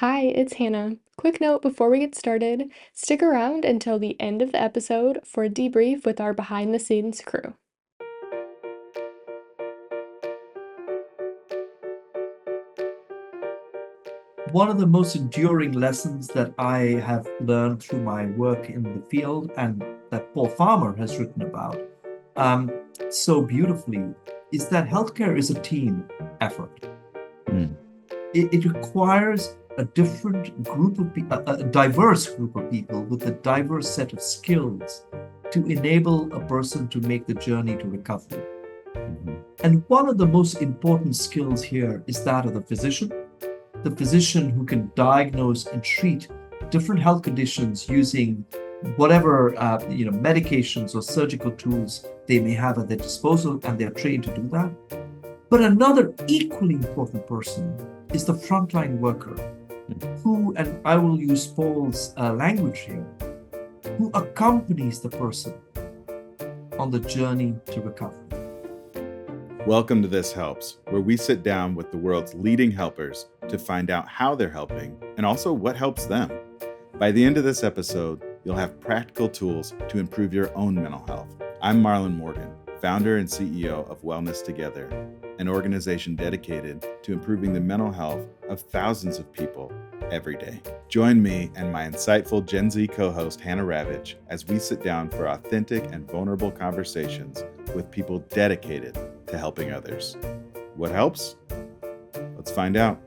Hi, it's Hannah. Quick note before we get started, stick around until the end of the episode for a debrief with our behind the scenes crew. One of the most enduring lessons that I have learned through my work in the field and that Paul Farmer has written about um, so beautifully is that healthcare is a team effort. Mm. It requires a different group of people, a diverse group of people with a diverse set of skills to enable a person to make the journey to recovery. Mhm. And one of the most important skills here is that of the physician who can diagnose and treat different health conditions using whatever medications or surgical tools they may have at their disposal, and they're trained to do that. But another equally important person is the frontline worker, who, and I will use Paul's language here, who accompanies the person on the journey to recovery. Welcome to This Helps, where we sit down with the world's leading helpers to find out how they're helping and also what helps them. By the end of this episode, you'll have practical tools to improve your own mental health. I'm Marlon Morgan, founder and CEO of Wellness Together, an organization dedicated to improving the mental health of thousands of people every day. Join me and my insightful Gen Z co-host Hannah Ravitch as we sit down for authentic and vulnerable conversations with people dedicated to helping others. What helps? Let's find out.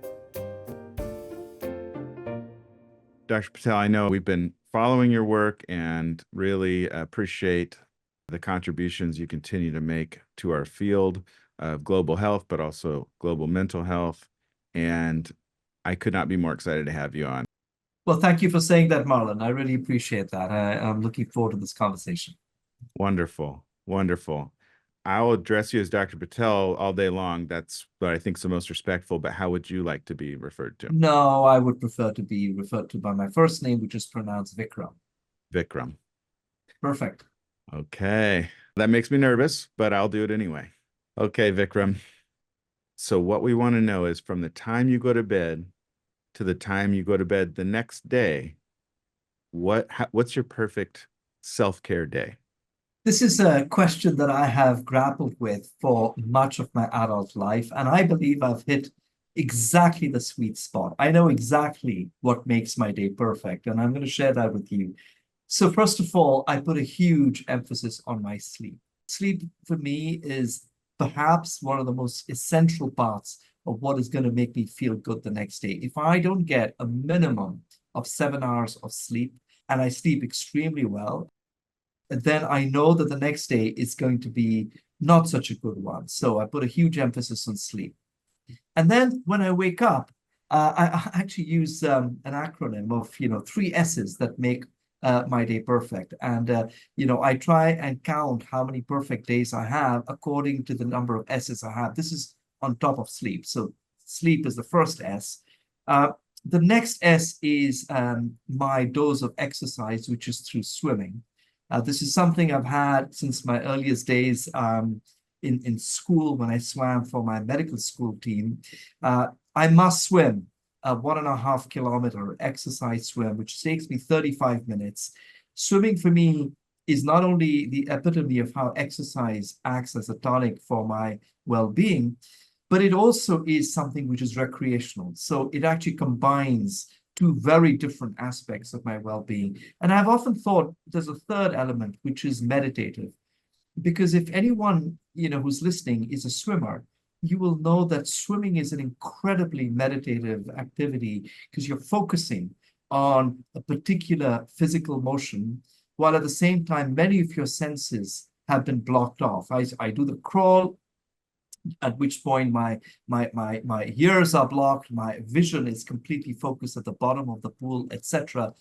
Dr. Patel, I know we've been following your work and really appreciate the contributions you continue to make to our field of global health, but also global mental health. And I could not be more excited to have you on. Well, thank you for saying that, Marlon. I really appreciate that. I'm looking forward to this conversation. Wonderful. Wonderful. I'll address you as Dr. Patel all day long. That's what I think is the most respectful, but how would you like to be referred to? No, I would prefer to be referred to by my first name, which is pronounced Vikram. Vikram. Perfect. Okay. That makes me nervous, but I'll do it anyway. Okay, Vikram. So what we want to know is from the time you go to bed to the time you go to bed the next day, what's your perfect self-care day? This is a question that I have grappled with for much of my adult life, and I believe I've hit exactly the sweet spot. I know exactly what makes my day perfect, and I'm going to share that with you. So, first of all, I put a huge emphasis on my sleep. Sleep for me is perhaps one of the most essential parts of what is going to make me feel good the next day. If I don't get a minimum of 7 hours of sleep, and I sleep extremely well, then I know that the next day is going to be not such a good one. So I put a huge emphasis on sleep. And then when I wake up, I actually use an acronym of, three S's that make my day perfect. And, I try and count how many perfect days I have according to the number of S's I have. This is on top of sleep. So sleep is the first S. The next S is my dose of exercise, which is through swimming. This is something I've had since my earliest days in school when I swam for my medical school team. I must swim a 1.5 kilometer exercise swim, which takes me 35 minutes. Swimming for me is not only the epitome of how exercise acts as a tonic for my well-being, but it also is something which is recreational. So it actually combines two very different aspects of my well-being. And I've often thought there's a third element, which is meditative. Because if anyone, who's listening is a swimmer, you will know that swimming is an incredibly meditative activity because you're focusing on a particular physical motion, while at the same time, many of your senses have been blocked off. I do the crawl, at which point my ears are blocked, my vision is completely focused at the bottom of the pool, etc.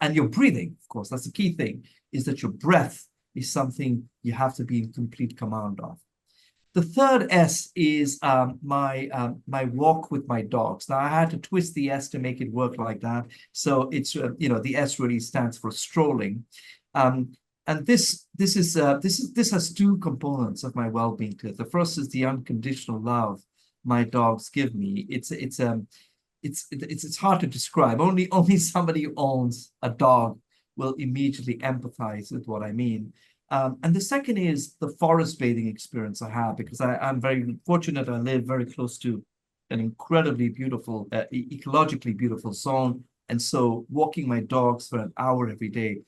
And your breathing, of course, that's the key thing, is that your breath is something you have to be in complete command of. The third S is my walk with my dogs. Now I had to twist the S to make it work like that. So it's the S really stands for strolling. And this has two components of my well-being to it. The first is the unconditional love my dogs give me. it's hard to describe. Only somebody who owns a dog will immediately empathize with what I mean. And the second is the forest bathing experience I have, because I'm very fortunate. I live very close to an incredibly beautiful, ecologically beautiful zone. And so walking my dogs for an hour every day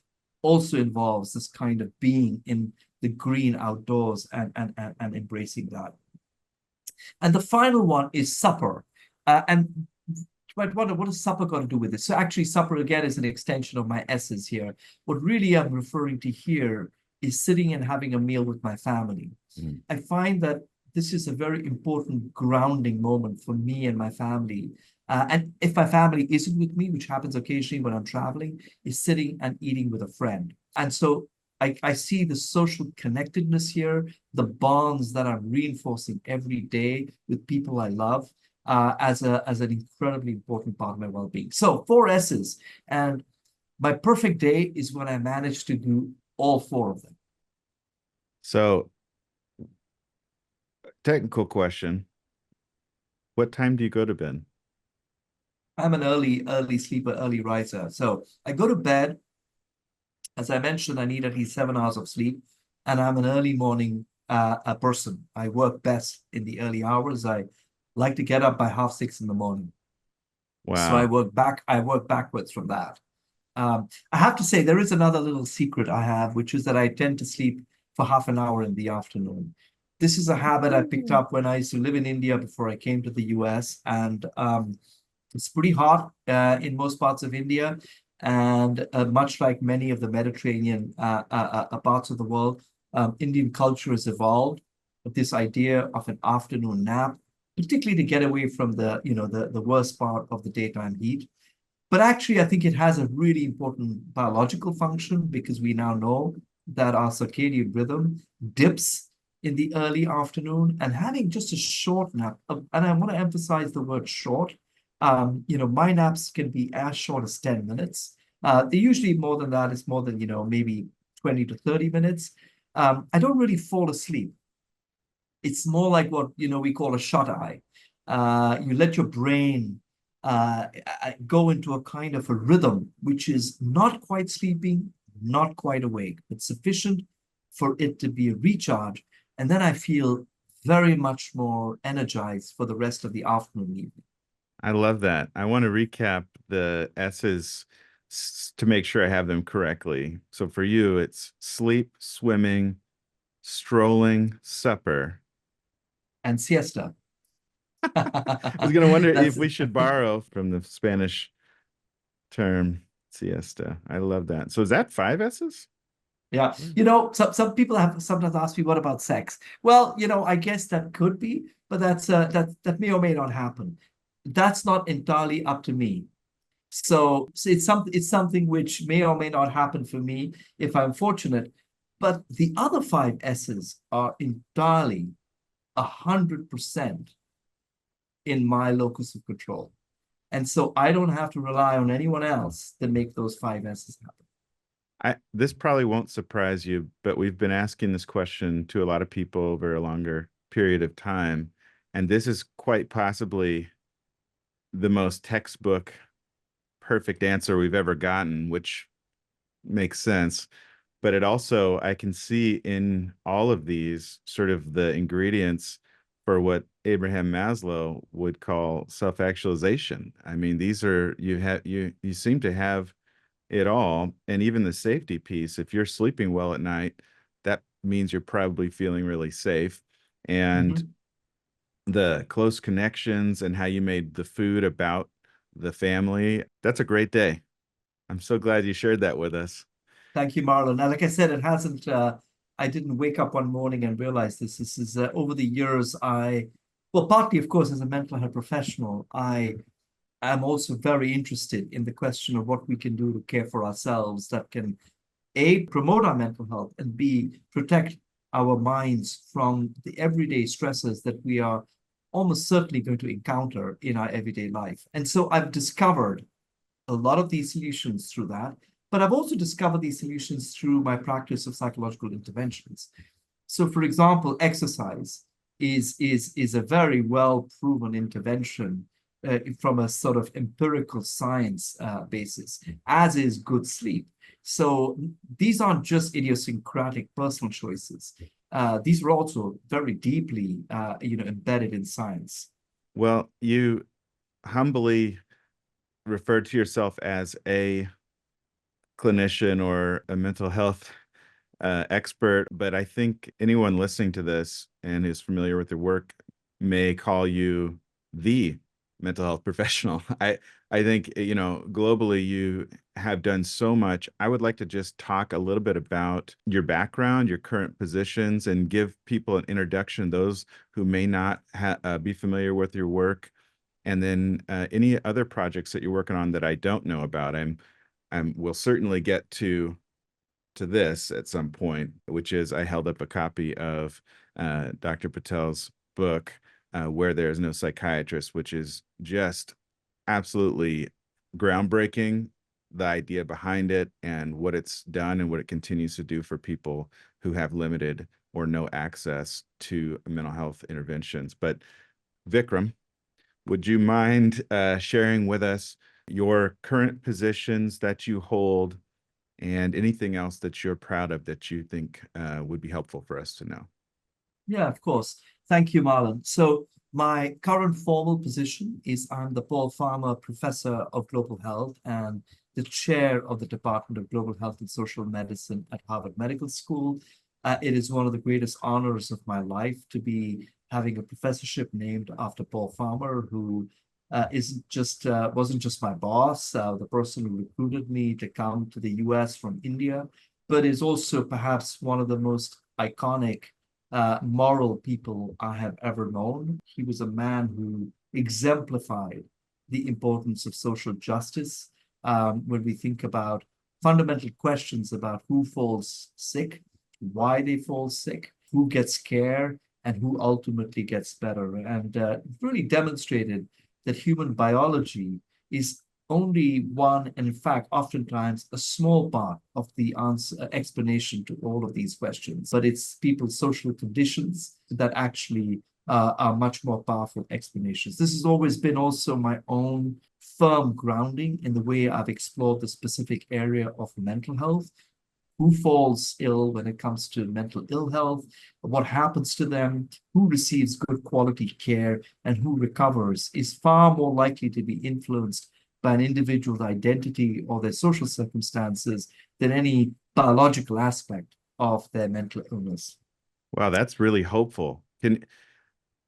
also involves this kind of being in the green outdoors and embracing that. And the final one is supper. And what does supper got to do with this? So actually, supper again is an extension of my S's here. What really I'm referring to here is sitting and having a meal with my family. I find that this is a very important grounding moment for me and my family. And if my family isn't with me, which happens occasionally when I'm traveling, is sitting and eating with a friend. And so I see the social connectedness here, the bonds that I'm reinforcing every day with people I love, as an incredibly important part of my well-being. So 4 S's. And my perfect day is when I manage to do all 4 of them. So, technical question. What time do you go to bed? I'm an early sleeper, early riser. So I go to bed. As I mentioned, I need at least 7 hours of sleep, and I'm an early morning a person. I work best in the early hours. I like to get up by 6:30 in the morning. So Wow. I work backwards from that. I have to say there is another little secret I have, which is that I tend to sleep for half an hour in the afternoon. This is a habit I picked up when I used to live in India before I came to the US, and it's pretty hot in most parts of India. And much like many of the Mediterranean parts of the world, Indian culture has evolved with this idea of an afternoon nap, particularly to get away from the worst part of the daytime heat. But actually, I think it has a really important biological function, because we now know that our circadian rhythm dips in the early afternoon, and having just a short nap, and I want to emphasize the word short. My naps can be as short as 10 minutes. They're usually more than that. It's more than, maybe 20 to 30 minutes. I don't really fall asleep. It's more like what, we call a shut eye. You let your brain go into a kind of a rhythm, which is not quite sleeping, not quite awake, but sufficient for it to be a recharge. And then I feel very much more energized for the rest of the afternoon and evening. I love that. I want to recap the S's to make sure I have them correctly. So for you, it's sleep, swimming, strolling, supper, and siesta. I was going to wonder if we should borrow from the Spanish term siesta. I love that. So is that 5 S's? Yeah. Some people have sometimes asked me, what about sex? Well, I guess that could be, but that may or may not happen. That's not entirely up to me. So it's something which may or may not happen for me if I'm fortunate. But the other 5 S's are entirely 100% in my locus of control. And so I don't have to rely on anyone else to make those 5 S's happen. This probably won't surprise you, but we've been asking this question to a lot of people over a longer period of time. And this is quite possibly the most textbook perfect answer we've ever gotten, which makes sense. But it also, I can see in all of these sort of the ingredients for what Abraham Maslow would call self-actualization. I mean, these are, you seem to have it all. And even the safety piece, if you're sleeping well at night, that means you're probably feeling really safe. And the close connections and how you made the food about the family, that's a great day. I'm so glad you shared that with us. Thank you, Marlon. Now, like I said, it hasn't, I didn't wake up one morning and realize this. This is over the years, well, partly, of course, as a mental health professional, I am also very interested in the question of what we can do to care for ourselves that can, A, promote our mental health, and B, protect our minds from the everyday stresses that we are almost certainly going to encounter in our everyday life. And so I've discovered a lot of these solutions through that, but I've also discovered these solutions through my practice of psychological interventions. So, for example, exercise is a very well proven intervention from a sort of empirical science basis, as is good sleep. So these aren't just idiosyncratic personal choices. These are also very deeply, embedded in science. Well, you humbly referred to yourself as a clinician or a mental health expert, but I think anyone listening to this and is familiar with your work may call you the mental health professional. I think, globally you have done so much. I would like to just talk a little bit about your background, your current positions, and give people an introduction, those who may not be familiar with your work, and then any other projects that you're working on that I don't know about. We'll certainly get to this at some point, which is I held up a copy of Dr. Patel's book, Where There Is No Psychiatrist, which is just absolutely groundbreaking, the idea behind it and what it's done and what it continues to do for people who have limited or no access to mental health interventions. But Vikram, would you mind sharing with us your current positions that you hold and anything else that you're proud of that you think would be helpful for us to know? Yeah, of course. Thank you, Marlon. So my current formal position is I'm the Paul Farmer Professor of Global Health and the chair of the Department of Global Health and Social Medicine at Harvard Medical School. It is one of the greatest honors of my life to be having a professorship named after Paul Farmer, who wasn't just my boss, the person who recruited me to come to the US from India, but is also perhaps one of the most iconic moral people I have ever known. He was a man who exemplified the importance of social justice when we think about fundamental questions about who falls sick, why they fall sick, who gets care, and who ultimately gets better. And really demonstrated that human biology is only one, and in fact, oftentimes a small part of the answer explanation to all of these questions. But it's people's social conditions that actually are much more powerful explanations. This has always been also my own firm grounding in the way I've explored the specific area of mental health. Who falls ill when it comes to mental ill health, what happens to them, who receives good quality care, and who recovers is far more likely to be influenced by an individual's identity or their social circumstances than any biological aspect of their mental illness. Wow, that's really hopeful.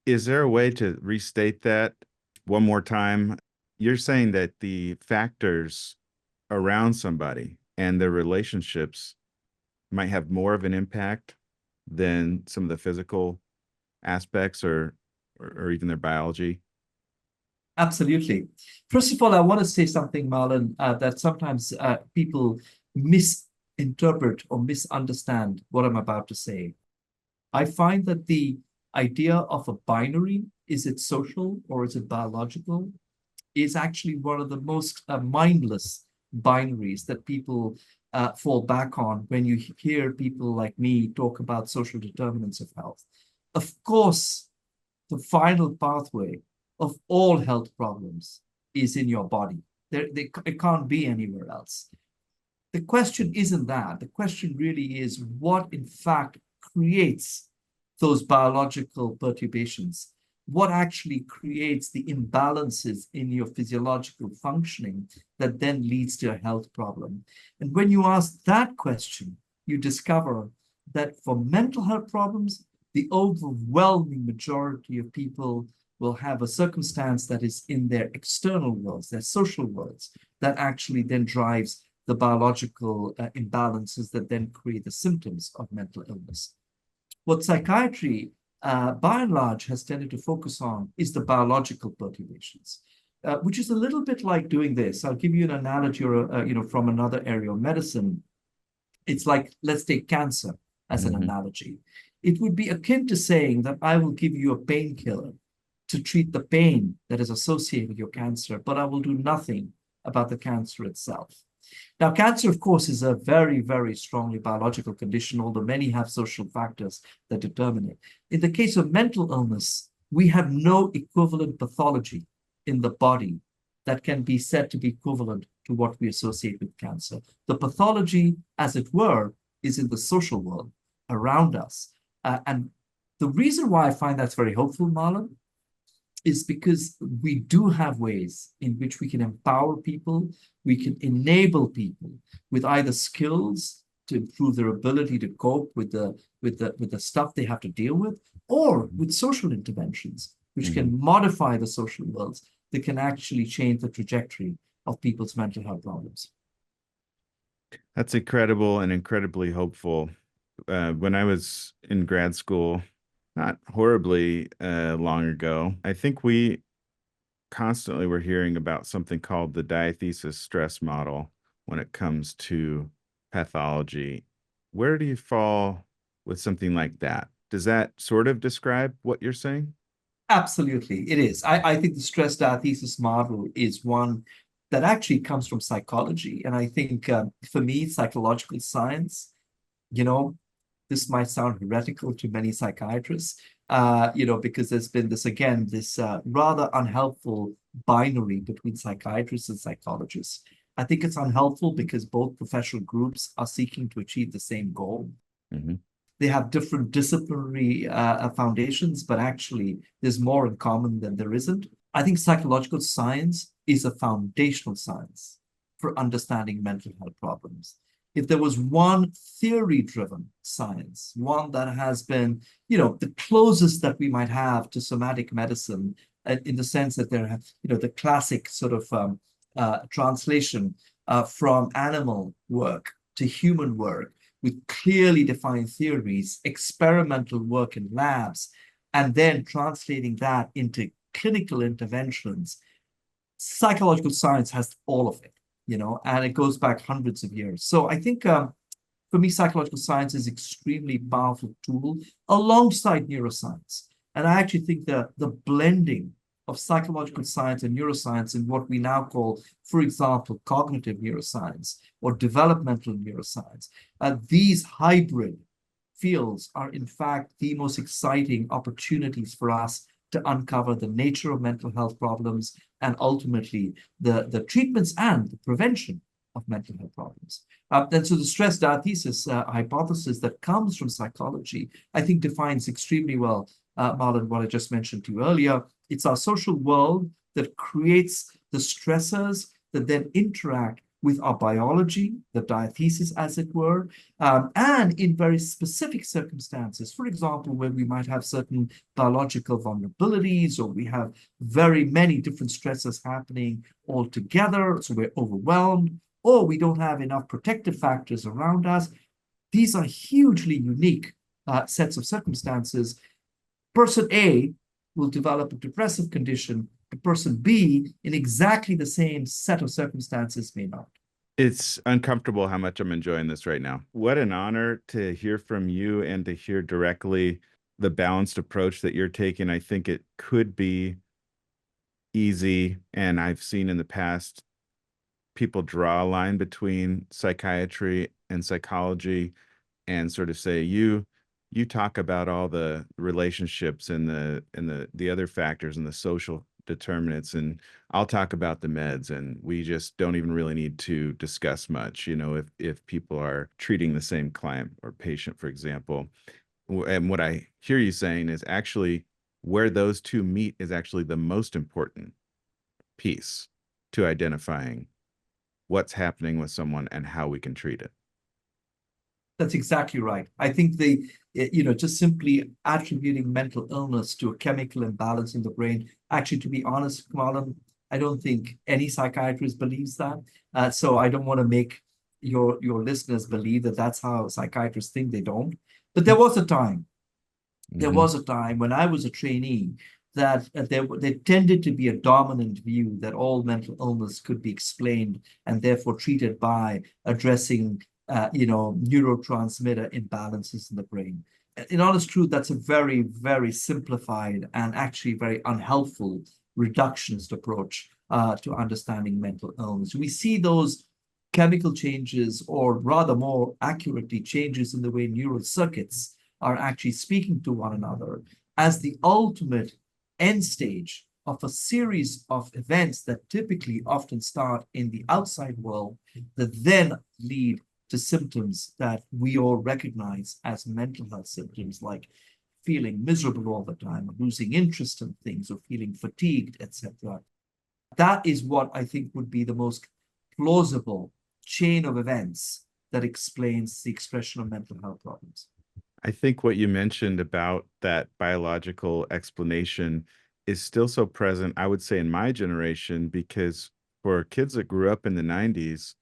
Is there a way to restate that one more time? You're saying that the factors around somebody and their relationships might have more of an impact than some of the physical aspects or even their biology? Absolutely. First of all, I want to say something, Marlon, that sometimes people misinterpret or misunderstand what I'm about to say. I find that the idea of a binary, is it social or is it biological, is actually one of the most mindless binaries that people fall back on when you hear people like me talk about social determinants of health. Of course, the final pathway of all health problems is in your body. It can't be anywhere else. The question isn't that. The question really is what, in fact, creates those biological perturbations. What actually creates the imbalances in your physiological functioning that then leads to a health problem? And when you ask that question, you discover that for mental health problems, the overwhelming majority of people will have a circumstance that is in their external worlds, their social worlds, that actually then drives the biological imbalances that then create the symptoms of mental illness. What psychiatry, by and large, has tended to focus on is the biological perturbations, which is a little bit like doing this. I'll give you an analogy from another area of medicine. It's like, let's take cancer as an analogy. It would be akin to saying that I will give you a painkiller to treat the pain that is associated with your cancer, but I will do nothing about the cancer itself. Now, cancer, of course, is a very, very strongly biological condition, although many have social factors that determine it. In the case of mental illness, we have no equivalent pathology in the body that can be said to be equivalent to what we associate with cancer. The pathology, as it were, is in the social world around us. And the reason why I find that's very hopeful, Marlon, is because we do have ways in which we can empower people, we can enable people with either skills to improve their ability to cope with the stuff they have to deal with, or with social interventions, which can modify the social worlds that can actually change the trajectory of people's mental health problems. That's incredible and incredibly hopeful. When I was in grad school, not horribly long ago, I think we constantly were hearing about something called the diathesis stress model when it comes to pathology. Where do you fall with something like that? Does that sort of describe what you're saying? Absolutely, it is. I think the stress diathesis model is one that actually comes from psychology. And I think for me, psychological science, this might sound heretical to many psychiatrists, because there's been this rather unhelpful binary between psychiatrists and psychologists. I think it's unhelpful because both professional groups are seeking to achieve the same goal. Mm-hmm. They have different disciplinary foundations, but actually there's more in common than there isn't. I think psychological science is a foundational science for understanding mental health problems. If there was one theory-driven science, one that has been, the closest that we might have to somatic medicine, in the sense that there have, the classic sort of translation from animal work to human work, with clearly defined theories, experimental work in labs, and then translating that into clinical interventions. Psychological science has all of it, and it goes back hundreds of years. So I think for me, psychological science is an extremely powerful tool alongside neuroscience. And I actually think that the blending of psychological science and neuroscience in what we now call, for example, cognitive neuroscience or developmental neuroscience, these hybrid fields are in fact the most exciting opportunities for us to uncover the nature of mental health problems and ultimately the treatments and the prevention of mental health problems. And so the stress diathesis hypothesis that comes from psychology, I think defines extremely well, Marlon, what I just mentioned to you earlier. It's our social world that creates the stressors that then interact with our biology, the diathesis, as it were, and in very specific circumstances, for example, where we might have certain biological vulnerabilities, or we have very many different stressors happening all together, so we're overwhelmed, or we don't have enough protective factors around us. These are hugely unique sets of circumstances. Person A will develop a depressive condition. The person B, in exactly the same set of circumstances, may not. It's uncomfortable how much I'm enjoying this right now. What an honor to hear from you and to hear directly the balanced approach that you're taking. I think it could be easy, and I've seen in the past people draw a line between psychiatry and psychology and sort of say, you talk about all the relationships and the other factors and the social determinants, and I'll talk about the meds, and we just don't even really need to discuss much, if people are treating the same client or patient, for example. And what I hear you saying is actually where those two meet is actually the most important piece to identifying what's happening with someone and how we can treat it. That's exactly right. I think just simply attributing mental illness to a chemical imbalance in the brain, actually, to be honest, Marlon, I don't think any psychiatrist believes that. So I don't want to make your listeners believe that that's how psychiatrists think. They don't. But there was a time when I was a trainee that there tended to be a dominant view that all mental illness could be explained and therefore treated by addressing neurotransmitter imbalances in the brain. In honest truth, that's a very, very simplified and actually very unhelpful reductionist approach to understanding mental illness. We see those chemical changes, or rather more accurately, changes in the way neural circuits are actually speaking to one another, as the ultimate end stage of a series of events that typically often start in the outside world that then lead to symptoms that we all recognize as mental health symptoms, like feeling miserable all the time, or losing interest in things, or feeling fatigued, etc. That is what I think would be the most plausible chain of events that explains the expression of mental health problems. I think what you mentioned about that biological explanation is still so present, I would say, in my generation, because for kids that grew up in the 90s,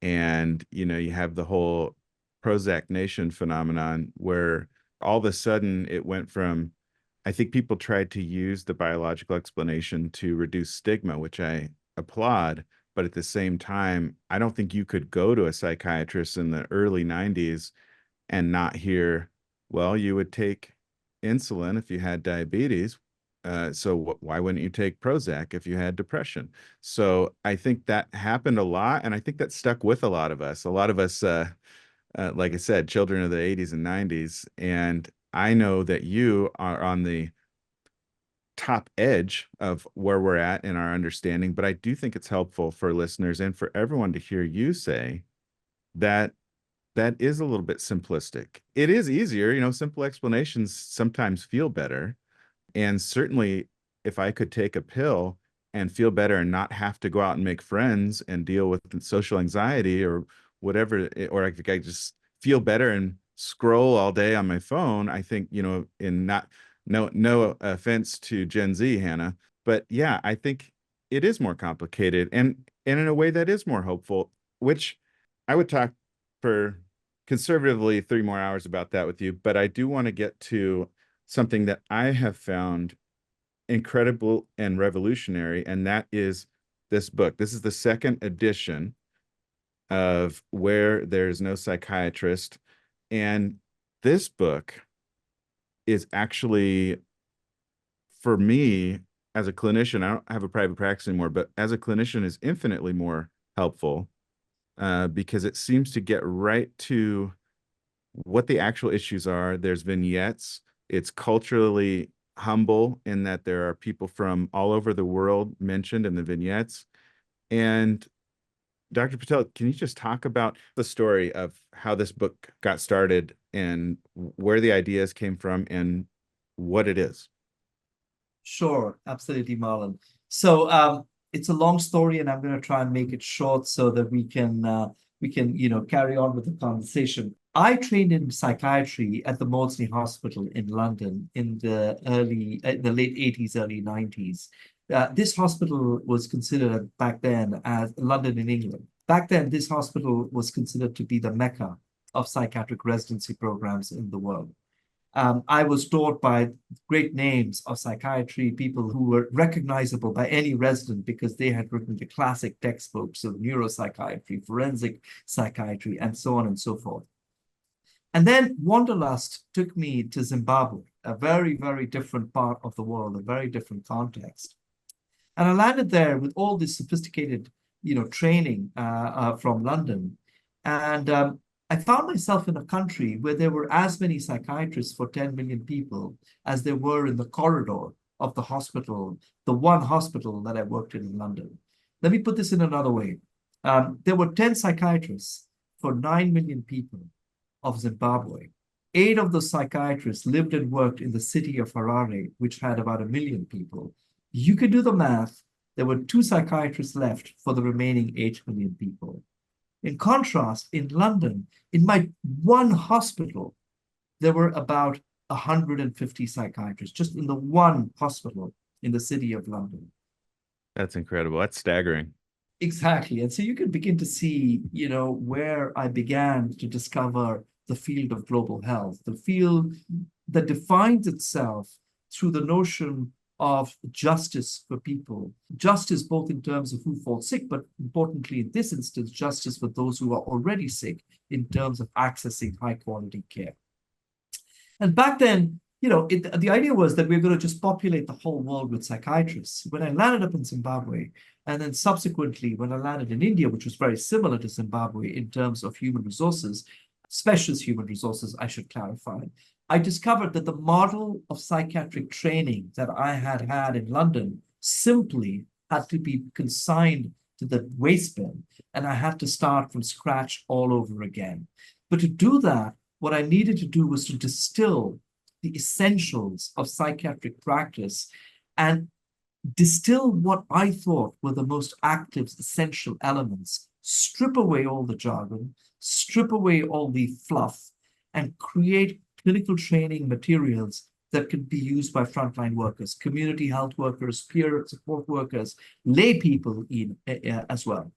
and you have the whole Prozac Nation phenomenon where all of a sudden it went from, I think people tried to use the biological explanation to reduce stigma, which I applaud. But at the same time, I don't think you could go to a psychiatrist in the early 90s and not hear, well, you would take insulin if you had diabetes. So why wouldn't you take Prozac if you had depression? So I think that happened a lot, and I think that stuck with a lot of us. A lot of us, like I said, children of the 80s and 90s. And I know that you are on the top edge of where we're at in our understanding, but I do think it's helpful for listeners and for everyone to hear you say that that is a little bit simplistic. It is easier, simple explanations sometimes feel better. And certainly, if I could take a pill and feel better and not have to go out and make friends and deal with social anxiety or whatever, or I could just feel better and scroll all day on my phone, I think, in not, no offense to Gen Z, Hannah, but yeah, I think it is more complicated and in a way that is more hopeful, which I would talk for conservatively 3 more hours about that with you, but I do want to get to something that I have found incredible and revolutionary, and that is this book. This is the second edition of Where There's No Psychiatrist, and this book is actually, for me, as a clinician, I don't have a private practice anymore, but as a clinician is infinitely more helpful because it seems to get right to what the actual issues are. There's vignettes. It's culturally humble in that there are people from all over the world mentioned in the vignettes. And Dr. Patel, can you just talk about the story of how this book got started and where the ideas came from and what it is? Sure, absolutely, Marlon. So it's a long story, and I'm going to try and make it short so that we can carry on with the conversation. I trained in psychiatry at the Maudsley Hospital in London in the late 80s, early 90s. This hospital was considered back then as London in England. Back then, this hospital was considered to be the Mecca of psychiatric residency programs in the world. I was taught by great names of psychiatry, people who were recognizable by any resident because they had written the classic textbooks of neuropsychiatry, forensic psychiatry, and so on and so forth. And then Wanderlust took me to Zimbabwe, a very, very different part of the world, a very different context. And I landed there with all this sophisticated, training from London. And I found myself in a country where there were as many psychiatrists for 10 million people as there were in the corridor of the hospital, the one hospital that I worked in London. Let me put this in another way. There were 10 psychiatrists for 9 million people of Zimbabwe. 8 of those psychiatrists lived and worked in the city of Harare, which had about 1 million people. You can do the math. There were 2 psychiatrists left for the remaining 8 million people. In contrast, in London, in my one hospital, there were about 150 psychiatrists, just in the one hospital in the city of London. That's incredible. That's staggering. Exactly. And so you can begin to see, where I began to discover the field of global health, the field that defines itself through the notion of justice for people. Justice both in terms of who falls sick, but importantly in this instance, justice for those who are already sick in terms of accessing high quality care. And back then, the idea was that we're going to just populate the whole world with psychiatrists. When I landed up in Zimbabwe, and then subsequently when I landed in India, which was very similar to Zimbabwe in terms of human resources, specialist human resources, I should clarify, I discovered that the model of psychiatric training that I had had in London simply had to be consigned to the waste bin, and I had to start from scratch all over again. But to do that, what I needed to do was to distill the essentials of psychiatric practice and distill what I thought were the most active, essential elements, strip away all the jargon, strip away all the fluff, and create clinical training materials that could be used by frontline workers, community health workers, peer support workers, lay people as well.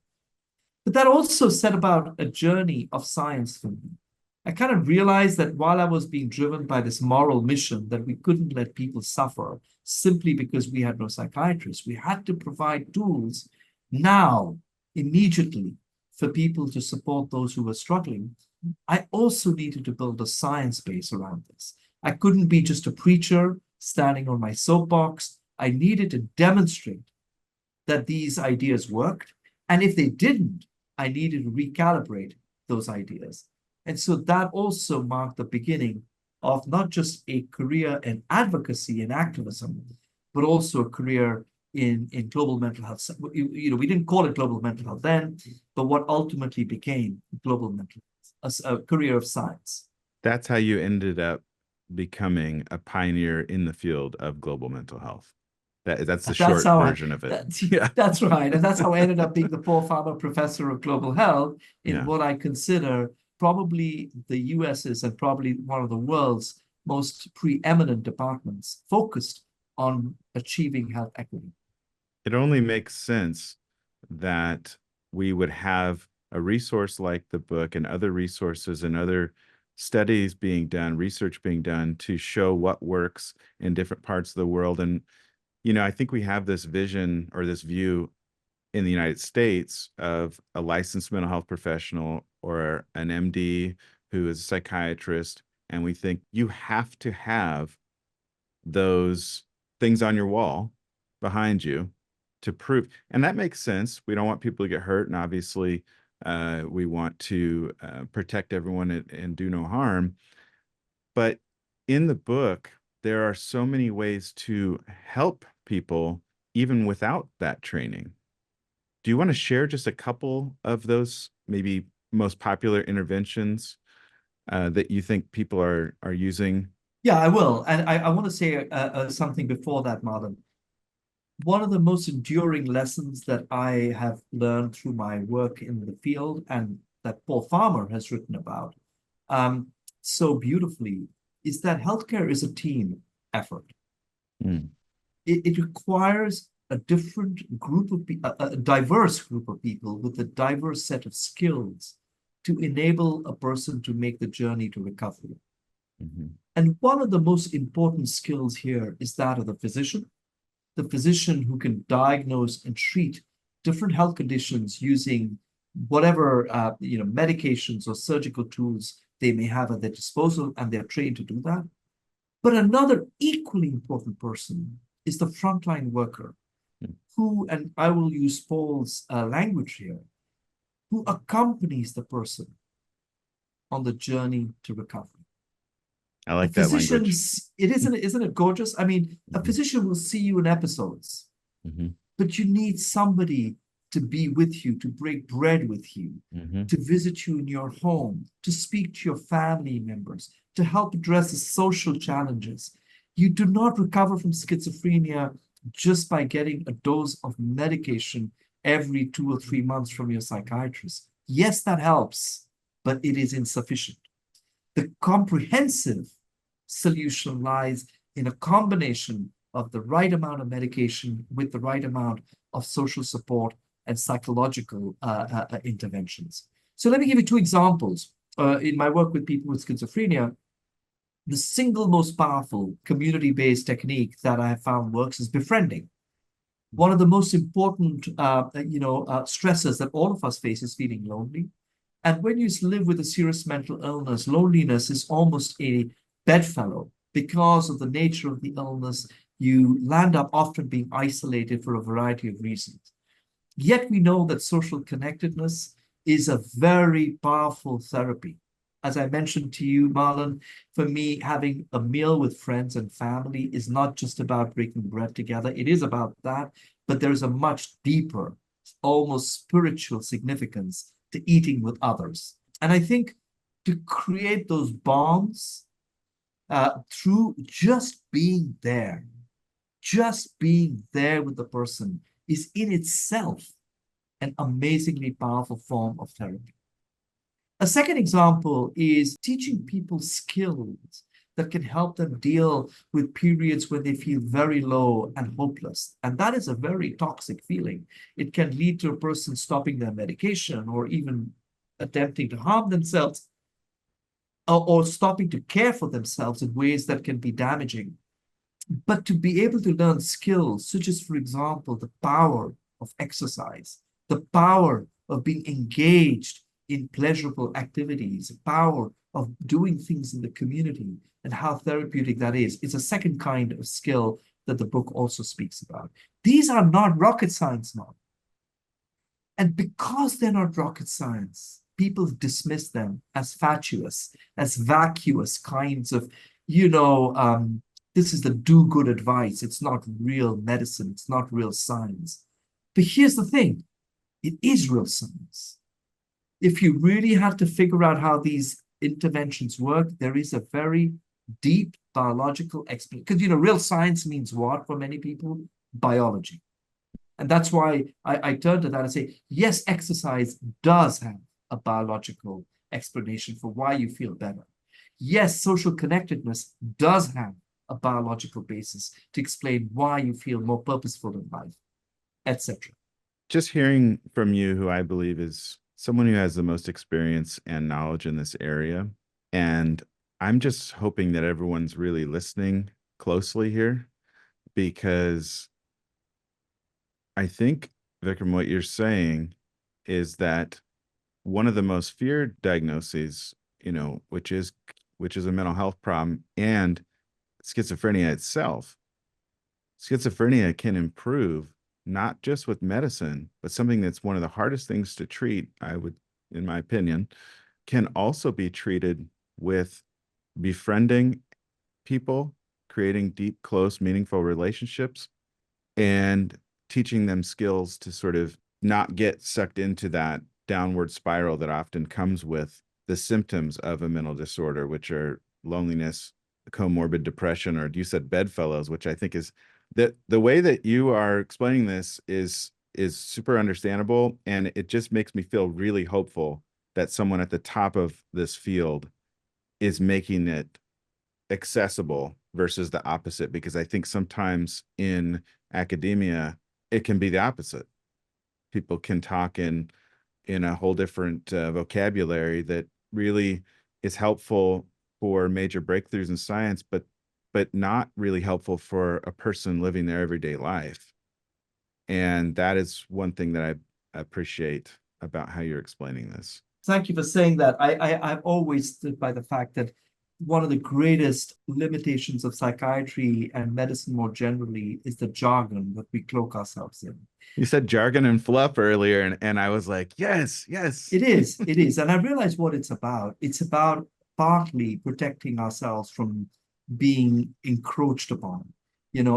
But that also set about a journey of science for me. I kind of realized that while I was being driven by this moral mission that we couldn't let people suffer simply because we had no psychiatrists, we had to provide tools now, immediately, for people to support those who were struggling. I also needed to build a science base around this. I couldn't be just a preacher standing on my soapbox. I needed to demonstrate that these ideas worked. And if they didn't, I needed to recalibrate those ideas. And so that also marked the beginning of not just a career in advocacy and activism, but also a career in global mental health. We didn't call it global mental health then, but what ultimately became global mental health, a career of science. That's how you ended up becoming a pioneer in the field of global mental health. That's the short version of it. Yeah. That's right. And that's how I ended up being the Paul Farmer Professor of Global Health in what I consider probably the US's and probably one of the world's most preeminent departments focused on achieving health equity. It only makes sense that we would have a resource like the book and other resources and other studies being done, research being done to show what works in different parts of the world. And, I think we have this vision or this view in the United States of a licensed mental health professional or an MD who is a psychiatrist. And we think you have to have those things on your wall behind you to prove. And that makes sense. We don't want people to get hurt. And obviously, we want to protect everyone and do no harm. But in the book, there are so many ways to help people even without that training. Do you want to share just a couple of those maybe most popular interventions that you think people are using? Yeah, I will. And I want to say something before that, Marlon. One of the most enduring lessons that I have learned through my work in the field and that Paul Farmer has written about so beautifully is that healthcare is a team effort. Mm. It requires a different group of a diverse group of people with a diverse set of skills to enable a person to make the journey to recovery. Mm-hmm. And one of the most important skills here is that of the physician who can diagnose and treat different health conditions using whatever medications or surgical tools they may have at their disposal, and they're trained to do that. But another equally important person is the frontline worker who, and I will use Paul's language here, who accompanies the person on the journey to recovery. I like that language. Isn't it gorgeous? I mean, a physician will see you in episodes, but you need somebody to be with you, to break bread with you, to visit you in your home, to speak to your family members, to help address the social challenges. You do not recover from schizophrenia just by getting a dose of medication every 2 or 3 months from your psychiatrist. Yes, that helps, but it is insufficient. The comprehensive solution lies in a combination of the right amount of medication with the right amount of social support and psychological interventions. So let me give you 2 examples. In my work with people with schizophrenia, the single most powerful community-based technique that I have found works is befriending. One of the most important stressors that all of us face is feeling lonely. And when you live with a serious mental illness, loneliness is almost a bedfellow. Because of the nature of the illness, you land up often being isolated for a variety of reasons. Yet we know that social connectedness is a very powerful therapy. As I mentioned to you, Marlon, for me, having a meal with friends and family is not just about breaking bread together. It is about that, but there's a much deeper, almost spiritual significance to eating with others. And I think to create those bonds through just being there with the person is in itself an amazingly powerful form of therapy. A second example is teaching people skills that can help them deal with periods when they feel very low and hopeless. And that is a very toxic feeling. It can lead to a person stopping their medication or even attempting to harm themselves or stopping to care for themselves in ways that can be damaging. But to be able to learn skills, such as, for example, the power of exercise, the power of being engaged in pleasurable activities, the power of doing things in the community, and how therapeutic that is a second kind of skill that the book also speaks about. These are not rocket science now. And because they're not rocket science, people dismiss them as fatuous, as vacuous kinds of, this is the do-good advice. It's not real medicine. It's not real science. But here's the thing. It is real science. If you really had to figure out how these interventions work, there is a very deep biological explanation. Because, real science means what for many people? Biology. And that's why I turn to that and say, yes, exercise does have a biological explanation for why you feel better. Yes, social connectedness does have a biological basis to explain why you feel more purposeful in life, etc. Just hearing from you, who I believe is someone who has the most experience and knowledge in this area, and I'm just hoping that everyone's really listening closely here, because I think, Vikram, what you're saying is that one of the most feared diagnoses, which is a mental health problem, and schizophrenia itself. Schizophrenia can improve not just with medicine, but something that's one of the hardest things to treat, in my opinion, can also be treated with befriending people, creating deep, close, meaningful relationships, and teaching them skills to sort of not get sucked into that downward spiral that often comes with the symptoms of a mental disorder, which are loneliness, comorbid depression, or you said bedfellows, which I think is that the way that you are explaining this is super understandable. And it just makes me feel really hopeful that someone at the top of this field is making it accessible versus the opposite, because I think sometimes in academia, it can be the opposite. People can talk in a whole different vocabulary that really is helpful for major breakthroughs in science, but not really helpful for a person living their everyday life. And that is one thing that I appreciate about how you're explaining this. Thank you for saying that. I've always stood by the fact that one of the greatest limitations of psychiatry and medicine more generally is the jargon that we cloak ourselves in. You said jargon and fluff earlier, and I was like, yes. It is. And I realize what it's about. It's about partly protecting ourselves from being encroached upon.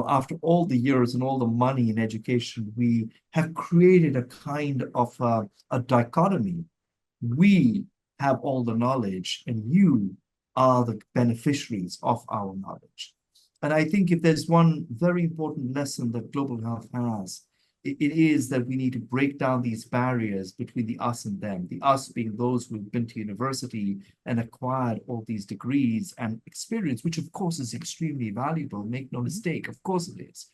After all the years and all the money in education, we have created a kind of a dichotomy. We have all the knowledge, and you are the beneficiaries of our knowledge. And I think if there's one very important lesson that global health has, it is that we need to break down these barriers between the us and them, the us being those who've been to university and acquired all these degrees and experience, which of course is extremely valuable, make no mistake, of course it is.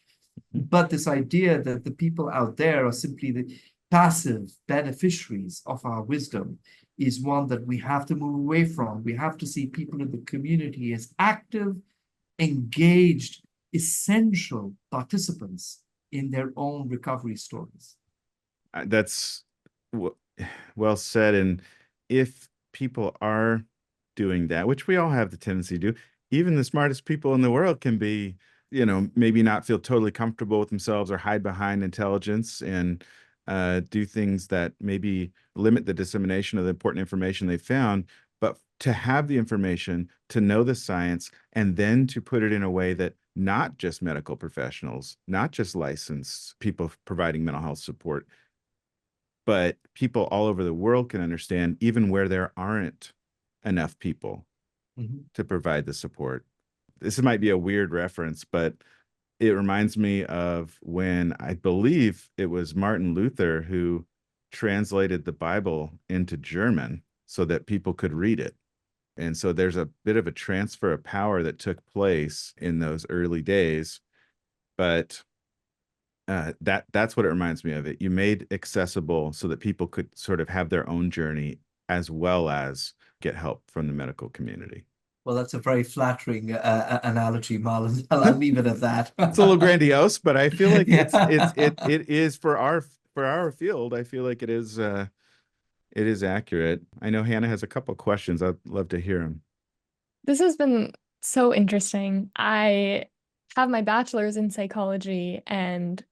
But this idea that the people out there are simply the passive beneficiaries of our wisdom is one that we have to move away from. We have to see people in the community as active, engaged, essential participants in their own recovery stories. That's well said. And if people are doing that, which we all have the tendency to do, even the smartest people in the world can be, maybe not feel totally comfortable with themselves or hide behind intelligence and do things that maybe limit the dissemination of the important information they found. but to have the information, to know the science, and then to put it in a way that not just medical professionals, not just licensed people providing mental health support, but people all over the world can understand, even where there aren't enough people to provide the support. This might be a weird reference, but it reminds me of when I believe it was Martin Luther who translated the Bible into German so that people could read it. And so there's a bit of a transfer of power that took place in those early days. But that's what it reminds me of. It you made accessible so that people could sort of have their own journey as well as get help from the medical community. Well, that's a very flattering analogy, Marlon. I'll leave it at that. It's a little grandiose, but I feel like Yeah. it is for our field. I feel like it is accurate. I know Hannah has a couple of questions. I'd love to hear them. This has been so interesting. I have my bachelor's in psychology, and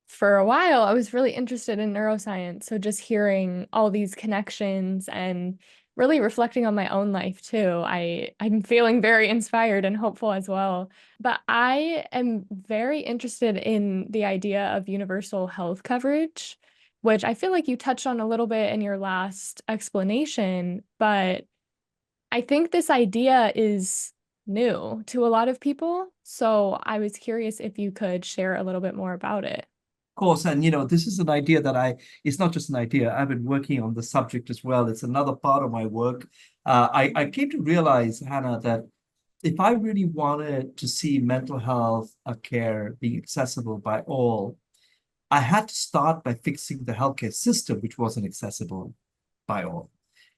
for a while I was really interested in neuroscience. So just hearing all these connections and really reflecting on my own life too, I'm feeling very inspired and hopeful as well. But I am very interested in the idea of universal health coverage, which I feel like you touched on a little bit in your last explanation, but I think this idea is new to a lot of people. So I was curious if you could share a little bit more about it. Course, and this is an idea that it's not just an idea. I've been working on the subject as well. It's another part of my work. I came to realize, Hannah, that if I really wanted to see mental health care being accessible by all, I had to start by fixing the healthcare system, which wasn't accessible by all.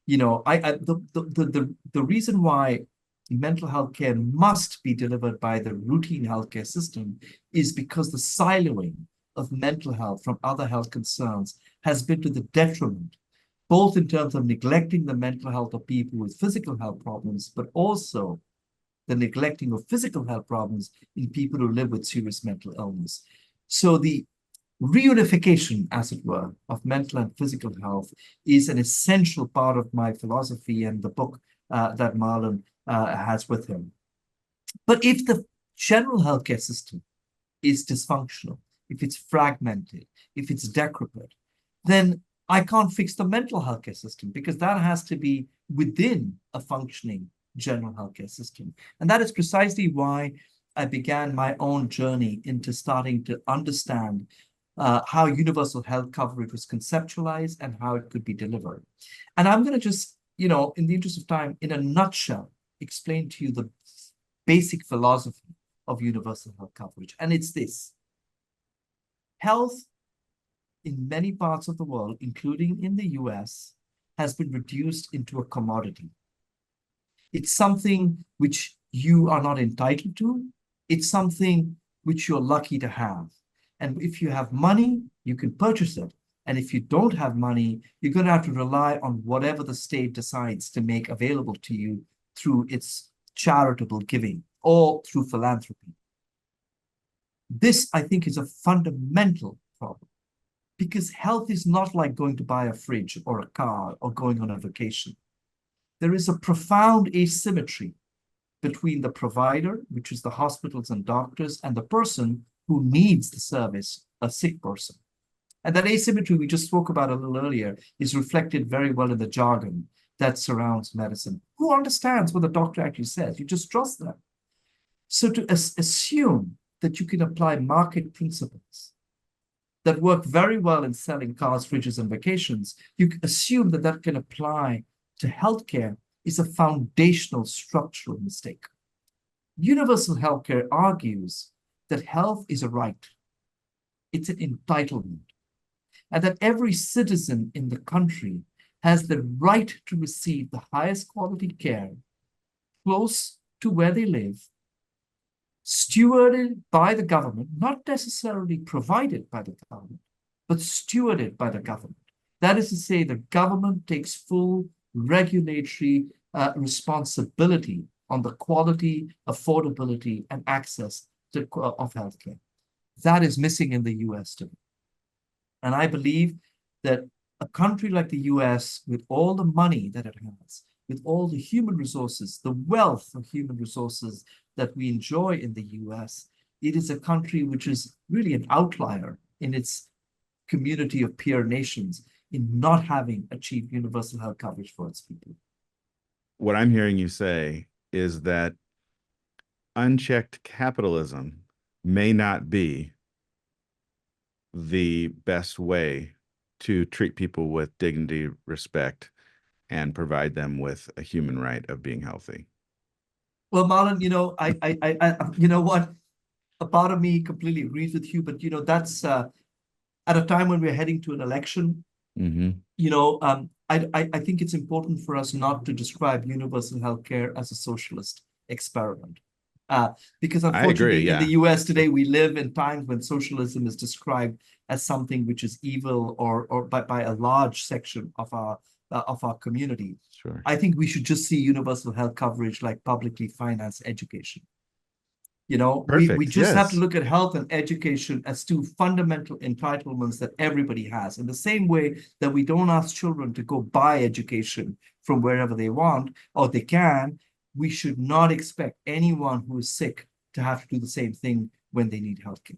The reason why mental health care must be delivered by the routine healthcare system is because the siloing of mental health from other health concerns has been to the detriment, both in terms of neglecting the mental health of people with physical health problems, but also the neglecting of physical health problems in people who live with serious mental illness. So the reunification, as it were, of mental and physical health is an essential part of my philosophy and the book that Marlon has with him. But if the general healthcare system is dysfunctional, if it's fragmented, if it's decrepit, then I can't fix the mental healthcare system because that has to be within a functioning general healthcare system. And that is precisely why I began my own journey into starting to understand how universal health coverage was conceptualized and how it could be delivered. And I'm going to just, in the interest of time, in a nutshell, explain to you the basic philosophy of universal health coverage. And it's this. Health in many parts of the world, including in the US, has been reduced into a commodity. It's something which you are not entitled to. It's something which you're lucky to have. And if you have money, you can purchase it. And if you don't have money, you're going to have to rely on whatever the state decides to make available to you through its charitable giving or through philanthropy. This, I think, is a fundamental problem because health is not like going to buy a fridge or a car or going on a vacation. There is a profound asymmetry between the provider, which is the hospitals and doctors, and the person who needs the service, a sick person. And that asymmetry we just spoke about a little earlier is reflected very well in the jargon that surrounds medicine. Who understands what the doctor actually says? You just trust them. So to assume that you can apply market principles that work very well in selling cars, fridges, and vacations, you assume that that can apply to healthcare is a foundational structural mistake. Universal healthcare argues that health is a right. It's an entitlement. And that every citizen in the country has the right to receive the highest quality care close to where they live, stewarded by the government, not necessarily provided by the government, but stewarded by the government. That is to say, the government takes full regulatory responsibility on the quality, affordability, and access of healthcare. That is missing in the US today. And I believe that a country like the US, with all the money that it has, with all the human resources, the wealth of human resources that we enjoy in the US, it is a country which is really an outlier in its community of peer nations in not having achieved universal health coverage for its people. What I'm hearing you say is that unchecked capitalism may not be the best way to treat people with dignity, respect, and provide them with a human right of being healthy. Well, Marlon, you know what? A part of me completely agrees with you, but that's at a time when we're heading to an election. Mm-hmm. I think it's important for us not to describe universal health care as a socialist experiment. Because I agree, unfortunately, in yeah. the US today, we live in times when socialism is described as something which is evil or by a large section of our community. Sure. I think we should just see universal health coverage like publicly financed education. We Perfect. just have to Yes. look at health and education as two fundamental entitlements that everybody has. In the same way that we don't ask children to go buy education from wherever they want or they can, we should not expect anyone who is sick to have to do the same thing when they need health care.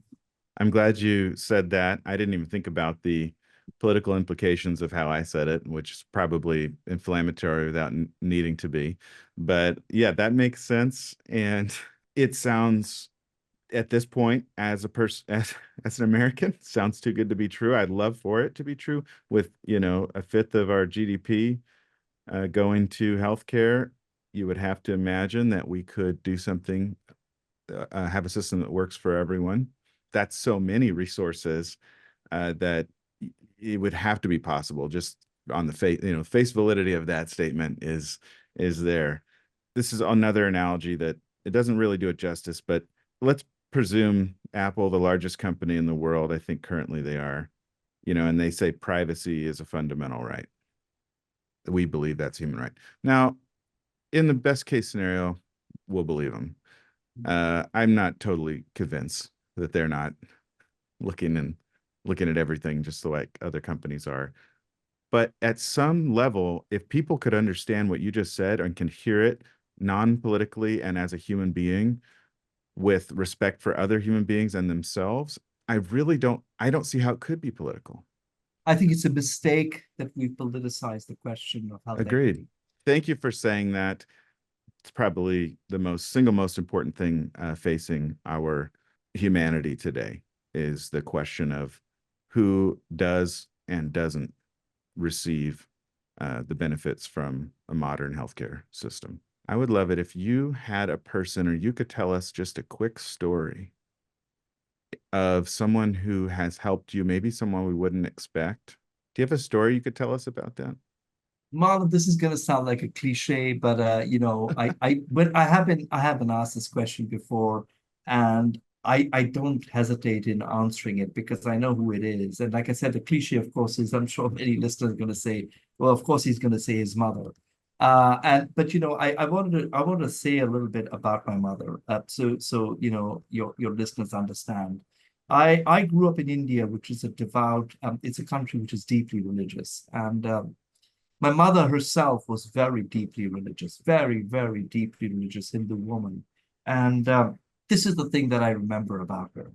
I'm glad you said that. I didn't even think about the political implications of how I said it, which is probably inflammatory without needing to be. But yeah, that makes sense. And it sounds at this point, as a person, as an American, sounds too good to be true. I'd love for it to be true. With a fifth of our GDP going to healthcare, you would have to imagine that we could do something, have a system that works for everyone. That's so many resources that it would have to be possible. Just on the face validity of that statement is there. This is another analogy that it doesn't really do it justice, but let's presume Apple, the largest company in the world, I think currently they are, and they say privacy is a fundamental right. We believe that's human right. Now, in the best case scenario, we'll believe them. I'm not totally convinced that they're not looking at everything just like other companies are. But at some level, if people could understand what you just said and can hear it non-politically and as a human being with respect for other human beings and themselves, I don't see how it could be political. I think it's a mistake that we politicize the question of health Agreed. equity. Thank you for saying that. It's probably the single most important thing facing our humanity today is the question of who does and doesn't receive the benefits from a modern healthcare system. I would love it if you had a person, or you could tell us just a quick story of someone who has helped you, maybe someone we wouldn't expect. Do you have a story you could tell us about that? Marlon, this is going to sound like a cliche, but I have been asked this question before, and I don't hesitate in answering it because I know who it is. And like I said, the cliche, of course, is I'm sure many listeners are going to say, well, of course he's going to say his mother. But I wanted to say a little bit about my mother, so your listeners understand. I grew up in India, which is a devout. It's a country which is deeply religious, and my mother herself was very deeply religious, very, very deeply religious Hindu woman. And this is the thing that I remember about her.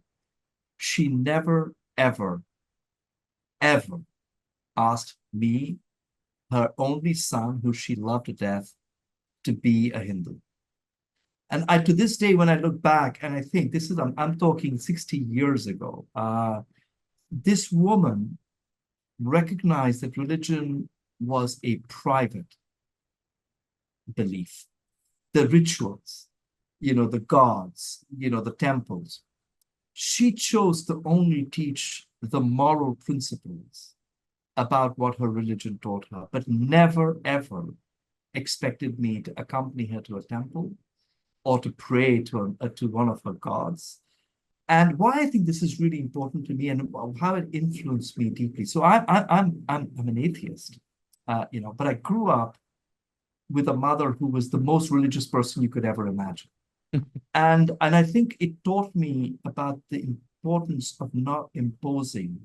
She never, ever, ever asked me, her only son, who she loved to death, to be a Hindu. And to this day, when I look back and I think I'm talking 60 years ago, this woman recognized that religion was a private belief. The rituals, the gods, the temples. She chose to only teach the moral principles about what her religion taught her, but never, ever expected me to accompany her to a temple or to pray to one of her gods. And why I think this is really important to me and how it influenced me deeply. So I'm an atheist, but I grew up with a mother who was the most religious person you could ever imagine. And I think it taught me about the importance of not imposing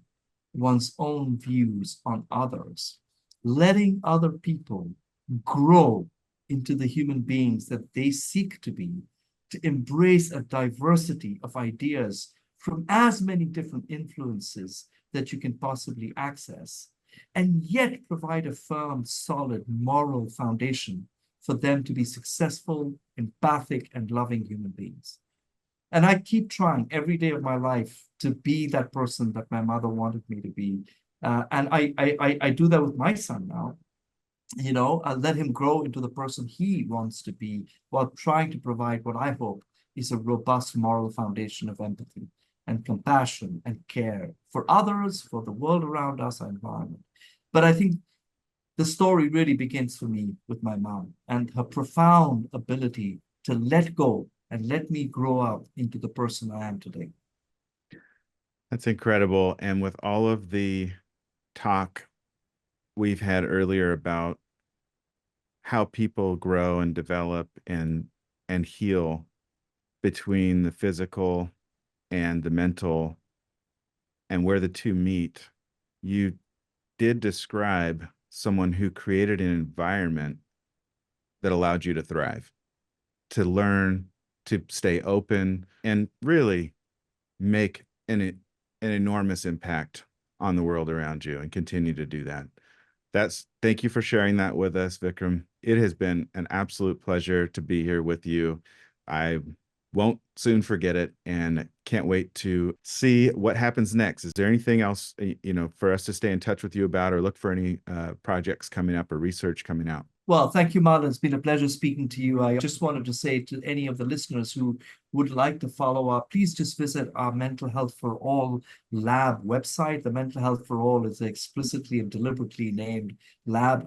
one's own views on others, letting other people grow into the human beings that they seek to be, to embrace a diversity of ideas from as many different influences that you can possibly access, and yet provide a firm, solid moral foundation for them to be successful, empathic, and loving human beings. And I keep trying every day of my life to be that person that my mother wanted me to be. And I do that with my son now. I let him grow into the person he wants to be while trying to provide what I hope is a robust moral foundation of empathy and compassion and care for others, for the world around us, our environment. But I think the story really begins for me with my mom and her profound ability to let go and let me grow up into the person I am today. That's incredible. And with all of the talk we've had earlier about how people grow and develop and heal between the physical and the mental and where the two meet, you did describe someone who created an environment that allowed you to thrive, to learn, to stay open, and really make an enormous impact on the world around you and continue to do that. Thank you for sharing that with us, Vikram. It has been an absolute pleasure to be here with you. I won't soon forget it and can't wait to see what happens next. Is there anything else, for us to stay in touch with you about or look for any projects coming up or research coming out? Well, thank you, Marlon. It's been a pleasure speaking to you. I just wanted to say to any of the listeners who would like to follow up, please just visit our Mental Health for All lab website. The Mental Health for All is explicitly and deliberately named lab.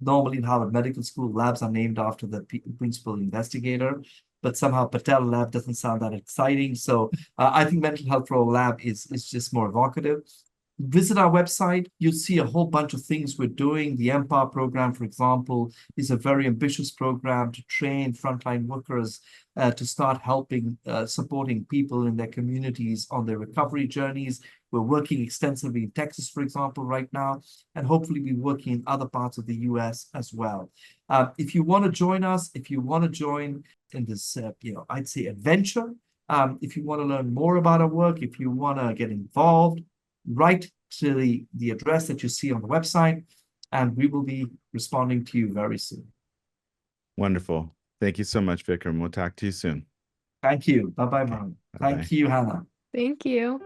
Normally in Harvard Medical School, labs are named after the principal investigator, but somehow Patel Lab doesn't sound that exciting. So I think Mental Health for All lab is just more evocative. Visit our website. You'll see a whole bunch of things we're doing. The Empower program, for example, is a very ambitious program to train frontline workers to start helping, supporting people in their communities on their recovery journeys. We're working extensively in Texas, for example, right now, and hopefully be working in other parts of the US as well. If you want to join us, if you want to join in this, I'd say adventure, if you want to learn more about our work, if you want to get involved, write to the address that you see on the website, and we will be responding to you very soon. Wonderful. Thank you so much, Vikram. We'll talk to you soon. Thank you. Bye-bye, Okay. Marlon. Bye-bye. Thank you, Hannah. Thank you.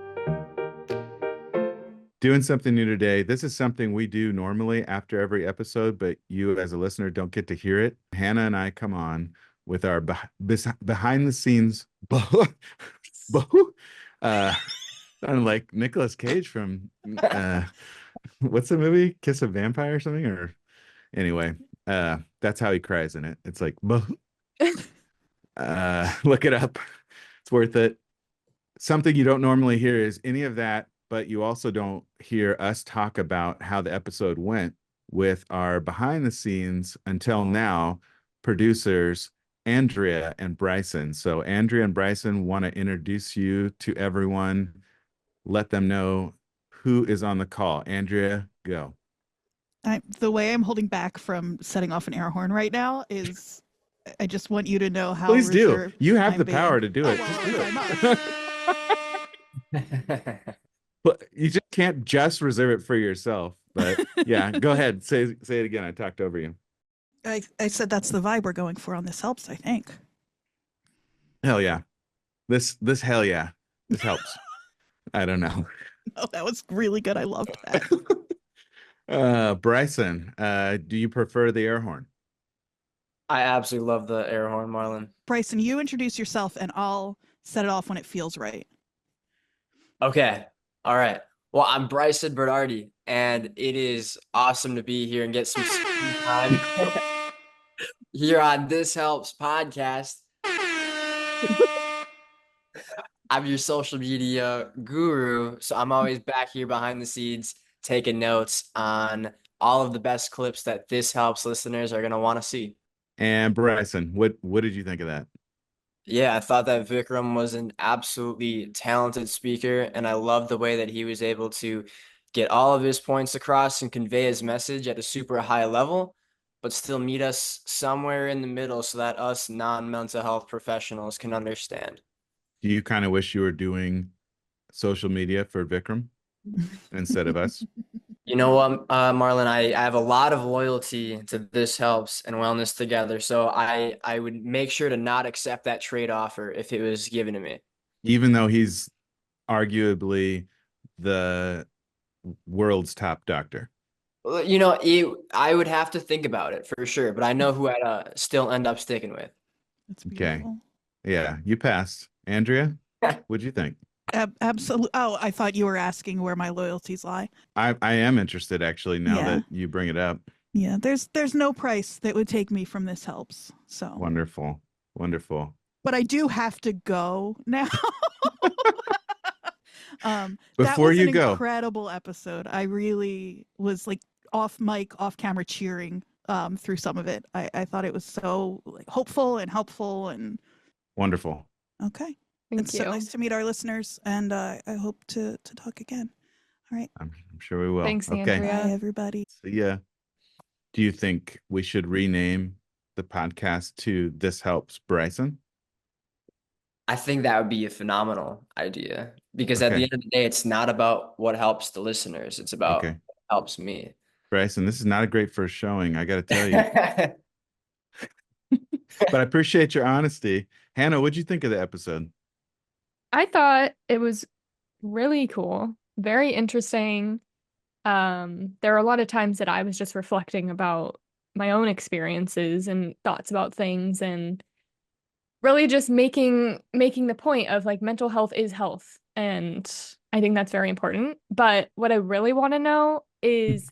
Doing something new today. This is something we do normally after every episode, but you as a listener don't get to hear it. Hannah and I come on with our behind the scenes sounded like Nicolas Cage from what's the movie? Kiss a Vampire or something? Or anyway, that's how he cries in it. It's like look it up. It's worth it. Something you don't normally hear is any of that, but you also don't hear us talk about how the episode went with our behind the scenes until now producers, Andrea and Bryson. So Andrea and Bryson want to introduce you to everyone. Let them know who is on the call. Andrea, go. The way I'm holding back from setting off an air horn right now is I just want you to know how Please do. reserved You have I'm the being. power to do it. well, Just if do I it. must. But you just can't just reserve it for yourself. But yeah, go ahead. Say it again. I talked over you. I said that's the vibe we're going for on This Helps, I think. Hell yeah. This hell yeah. This helps. I don't know. Oh, that was really good. I loved that. Bryson, do you prefer the air horn? I absolutely love the air horn, Marlon. Bryson, you introduce yourself and I'll set it off when it feels right. Okay. All right. Well, I'm Bryson Bernardi, and it is awesome to be here and get some screen time here on This Helps podcast. I'm your social media guru, so I'm always back here behind the scenes taking notes on all of the best clips that This Helps listeners are going to want to see. And Bryson, what did you think of that? Yeah, I thought that Vikram was an absolutely talented speaker, and I love the way that he was able to get all of his points across and convey his message at a super high level. but still meet us somewhere in the middle so that us non-mental health professionals can understand. Do you kind of wish you were doing social media for Vikram instead of us? You know what, Marlon, I have a lot of loyalty to This Helps and Wellness Together, so I would make sure to not accept that trade offer if it was given to me. Even though he's arguably the world's top doctor. Well, I would have to think about it for sure, but I know who I'd still end up sticking with. That's Okay. beautiful. Yeah, you passed. Andrea, what'd you think? Absolutely. Oh, I thought you were asking where my loyalties lie. I am interested actually now Yeah. that you bring it up. Yeah, there's no price that would take me from This Helps. So Wonderful. Wonderful. but I do have to go now. That Before was you an go, incredible episode. I really was like off mic, off camera cheering through some of it. I thought it was so like hopeful and helpful and wonderful. okay. Thank It's you. so nice to meet our listeners, and I hope to talk again. All right. I'm sure we will. Thanks, Okay. Andrea. Bye, everybody. See ya. Do you think we should rename the podcast to This Helps Bryson? I think that would be a phenomenal idea because at the Okay. end of the day, it's not about what helps the listeners. It's about Okay. what helps me. Bryson, this is not a great first showing, I got to tell you. But I appreciate your honesty. Hannah, what'd you think of the episode? I thought it was really cool, very interesting. There are a lot of times that I was just reflecting about my own experiences and thoughts about things and really just making the point of like mental health is health. And I think that's very important. But what I really want to know is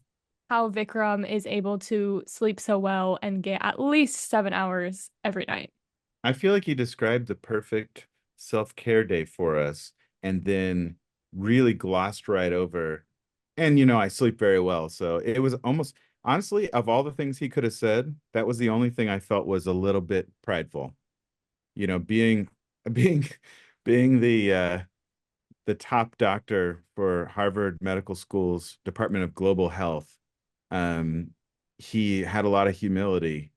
how Vikram is able to sleep so well and get at least 7 hours every night. I feel like he described the perfect self-care day for us and then really glossed right over. And I sleep very well. So it was almost honestly, of all the things he could have said, that was the only thing I felt was a little bit prideful. Being being being the top doctor for Harvard Medical School's Department of Global Health, he had a lot of humility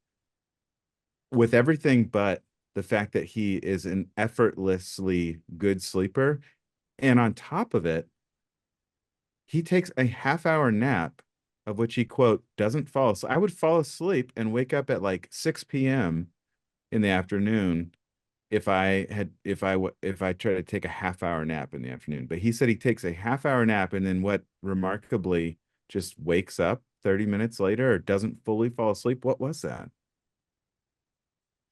with everything but the fact that he is an effortlessly good sleeper. And on top of it, he takes a half-hour nap, of which he, quote, doesn't fall. So I would fall asleep and wake up at like 6 p.m. in the afternoon if I try to take a half-hour nap in the afternoon. But he said he takes a half-hour nap and then what remarkably just wakes up 30 minutes later or doesn't fully fall asleep. What was that?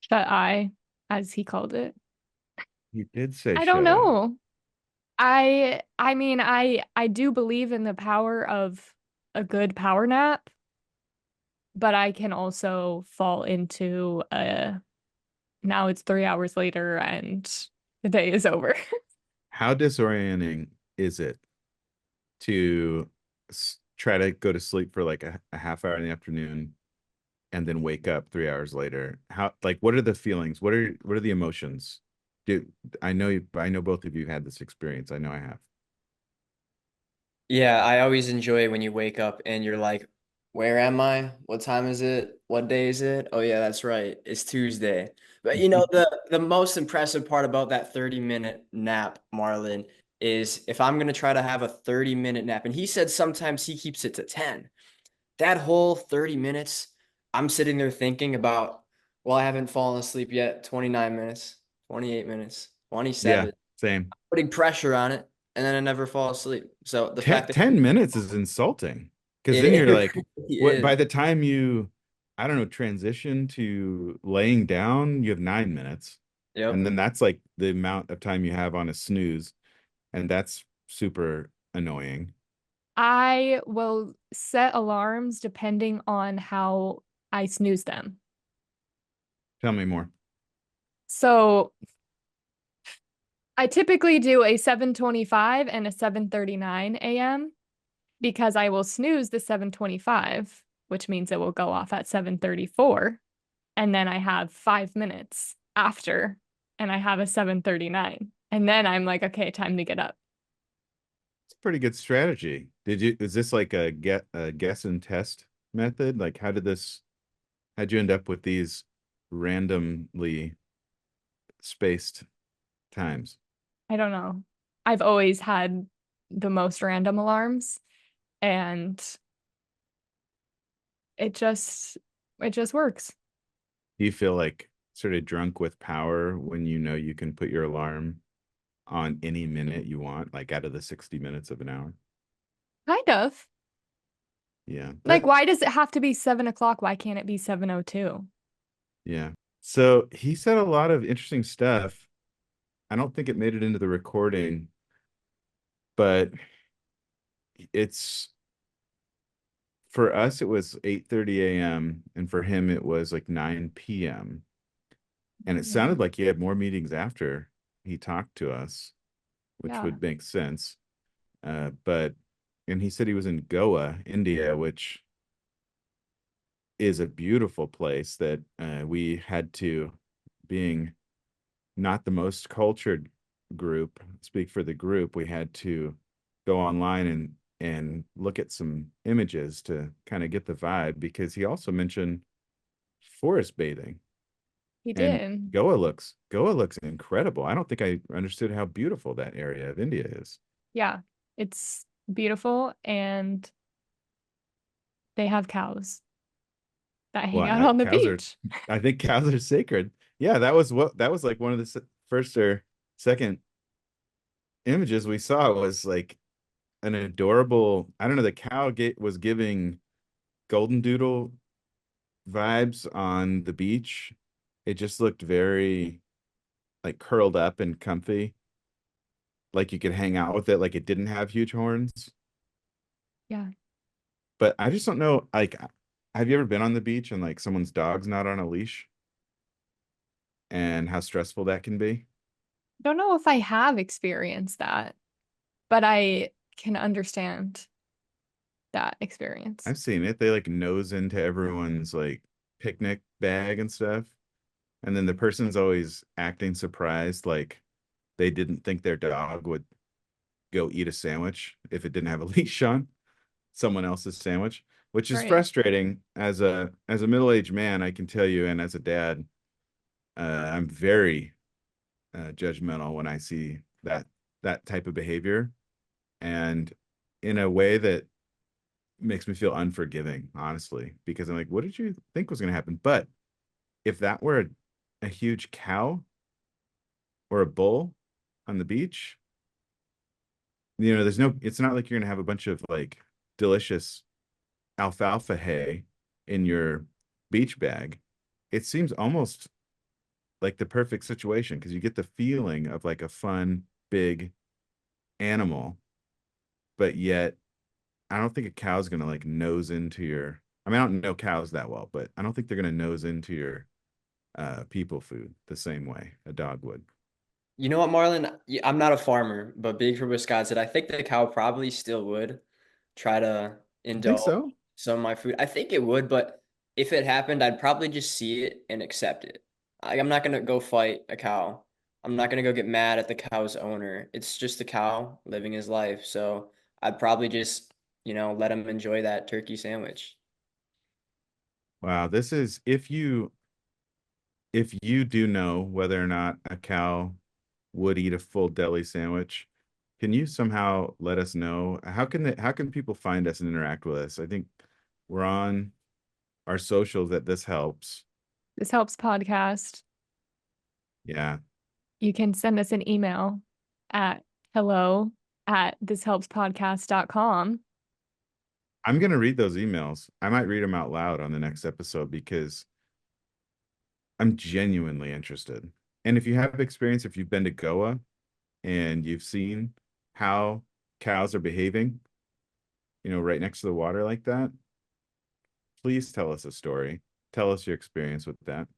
Shut eye, as he called it. You did say I don't shut up. know. I mean, I do believe in the power of a good power nap, but I can also fall into now it's 3 hours later and the day is over. How disorienting is it to try to go to sleep for like a half hour in the afternoon and then wake up 3 hours later? What are the feelings? What are the emotions? I know both of you had this experience. I know I have. Yeah, I always enjoy when you wake up and you're like, where am I? What time is it? What day is it? Oh yeah, that's right. It's Tuesday. But the most impressive part about that 30-minute nap, Marlon, is if I'm gonna try to have a 30-minute nap, and he said sometimes he keeps it to 10. That whole 30 minutes, I'm sitting there thinking about, well, I haven't fallen asleep yet. 29 minutes, 28 minutes, Yeah, 27, same. putting pressure on it, and then I never fall asleep. So the fact that 10 minutes is insulting because it, then it you're like, really by is. the time you, I don't know, transition to laying down, you have 9 minutes. And Yep. then that's like the amount of time you have on a snooze. And that's super annoying. I will set alarms depending on how I snooze them. Tell me more. So I typically do a 7:25 and a 7:39 a.m. because I will snooze the 7:25, which means it will go off at 7:34. And then I have 5 minutes after, and I have a 7:39. And then I'm like, okay, time to get up. It's a pretty good strategy. Is this like a guess and test method? Like how did this How'd you end up with these randomly spaced times? I don't know. I've always had the most random alarms, and it just it just works. Do you feel like sort of drunk with power when you know you can put your alarm on any minute you want, like out of the 60 minutes of an hour? Kind of. Yeah. Like, why does it have to be 7 o'clock? Why can't it be 7:02? Yeah. So he said a lot of interesting stuff. I don't think it made it into the recording, but it's for us it was 8:30 a.m. and for him it was like 9 p.m. And it Yeah. sounded like he had more meetings after he talked to us, which Yeah. would make sense. But and he said he was in Goa, India, which is a beautiful place that we had to, being not the most cultured group, speak for the group, we had to go online and look at some images to kind of get the vibe because he also mentioned forest bathing. He And did. Goa looks incredible. I don't think I understood how beautiful that area of India is. Yeah. It's beautiful, and they have cows that hang Well, out on the cows are, beach. I think cows are sacred. Yeah, that was like one of the first or second images we saw was like an adorable, I don't know, the cow was giving golden doodle vibes on the beach. It just looked very like curled up and comfy, like you could hang out with it, like it didn't have huge horns. Yeah. But I just don't know, like, have you ever been on the beach and like someone's dog's not on a leash and how stressful that can be? Don't know if I have experienced that, but I can understand that experience. I've seen it. They like nose into everyone's like picnic bag and stuff. And then the person's always acting surprised, like they didn't think their dog would go eat a sandwich if it didn't have a leash on, someone else's sandwich, which is Right. frustrating as a middle-aged man, I can tell you, and as a dad, I'm very judgmental when I see that type of behavior, and in a way that makes me feel unforgiving, honestly, because I'm like, what did you think was going to happen? But if that were a huge cow or a bull on the beach, it's not like you're going to have a bunch of like delicious alfalfa hay in your beach bag. It seems almost like the perfect situation because you get the feeling of like a fun, big animal, but yet I don't think a cow's gonna like nose into your. I mean, I don't know cows that well, but I don't think they're gonna nose into your people food the same way a dog would. You know what, Marlon? I'm not a farmer, but being from Wisconsin, I think the cow probably still would try to You think indulge so? some of my food. I think it would, but if it happened, I'd probably just see it and accept it. I'm not gonna go fight a cow. I'm not gonna go get mad at the cow's owner. It's just a cow living his life. So I'd probably just, let him enjoy that turkey sandwich. Wow, this is if you do know whether or not a cow would eat a full deli sandwich, can you somehow let us know? How can people find us and interact with us? I think we're on our socials that this helps. This helps podcast. Yeah. You can send us an email at hello@thishelpspodcast.com. I'm gonna read those emails. I might read them out loud on the next episode because I'm genuinely interested. And if you have experience, if you've been to Goa and you've seen how cows are behaving, right next to the water like that, please tell us a story. Tell us your experience with that.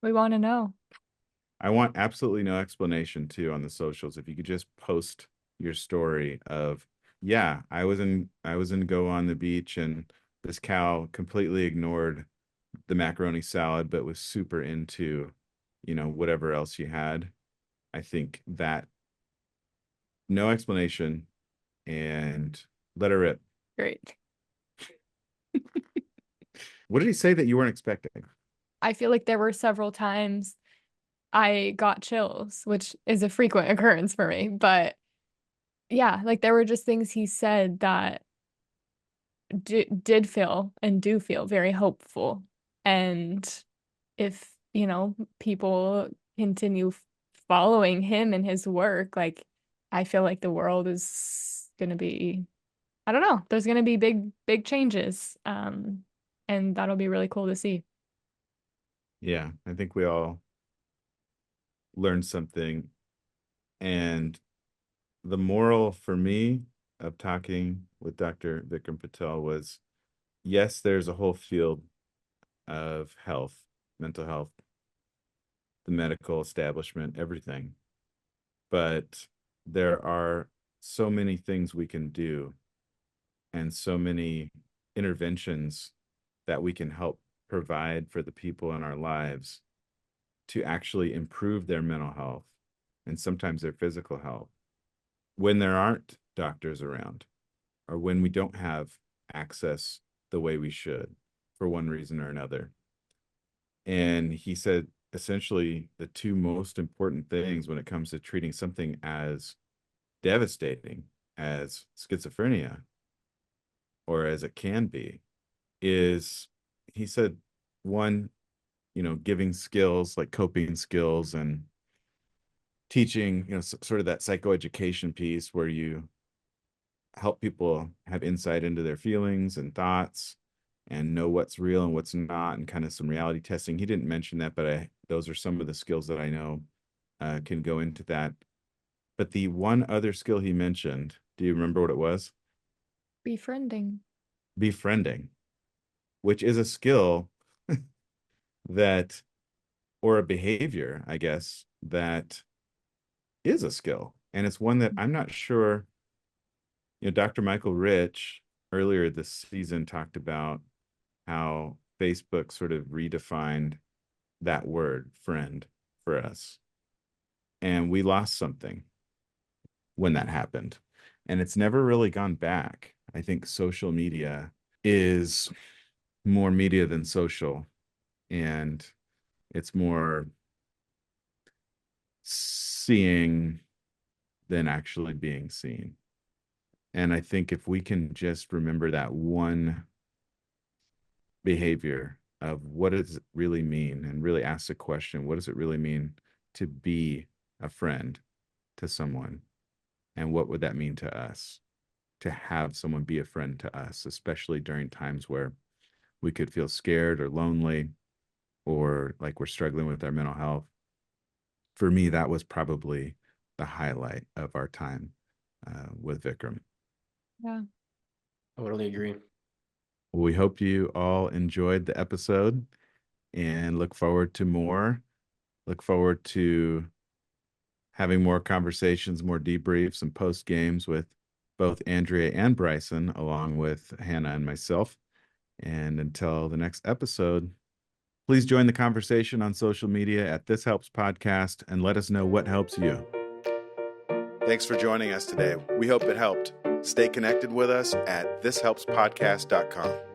We want to know. I want absolutely no explanation too on the socials. If you could just post your story of, yeah, I was in Goa on the beach and this cow completely ignored the macaroni salad, but was super into, whatever else you had. I think that no explanation and let her rip. Great. What did he say that you weren't expecting? I feel like there were several times I got chills, which is a frequent occurrence for me. But yeah, like there were just things he said that did feel and do feel very hopeful. And if, people continue following him and his work, like I feel like the world is going to be, I don't know, there's going to be big changes. And that'll be really cool to see. Yeah, I think we all learned something. And the moral for me of talking with Dr. Vikram Patel was, yes, there's a whole field of health, mental health, the medical establishment, everything. But there are so many things we can do and so many interventions that we can help provide for the people in our lives to actually improve their mental health and sometimes their physical health when there aren't doctors around or when we don't have access the way we should for one reason or another. And he said essentially the two most important things when it comes to treating something as devastating as schizophrenia, or as it can be, is, he said, one, giving skills like coping skills and teaching, sort of that psychoeducation piece where you help people have insight into their feelings and thoughts and know what's real and what's not, and kind of some reality testing. He didn't mention that, but those are some of the skills that I know can go into that. But the one other skill he mentioned, do you remember what it was? Befriending. Befriending, which is a skill that, or a behavior, I guess, that is a skill. And it's one that I'm not sure, Dr. Michael Rich earlier this season talked about how Facebook sort of redefined that word friend for us. And we lost something when that happened. And it's never really gone back. I think social media is more media than social, and it's more seeing than actually being seen. And I think if we can just remember that one behavior of what does it really mean, and really ask the question, what does it really mean to be a friend to someone? And what would that mean to us to have someone be a friend to us, especially during times where we could feel scared or lonely or like we're struggling with our mental health? For me, that was probably the highlight of our time with Vikram. Yeah. I totally agree. Well, we hope you all enjoyed the episode and look forward to more. Look forward to having more conversations, more debriefs, and post games with both Andrea and Bryson, along with Hannah and myself. And until the next episode, please join the conversation on social media at This Helps Podcast and let us know what helps you. Thanks for joining us today. We hope it helped. Stay connected with us at thishelpspodcast.com.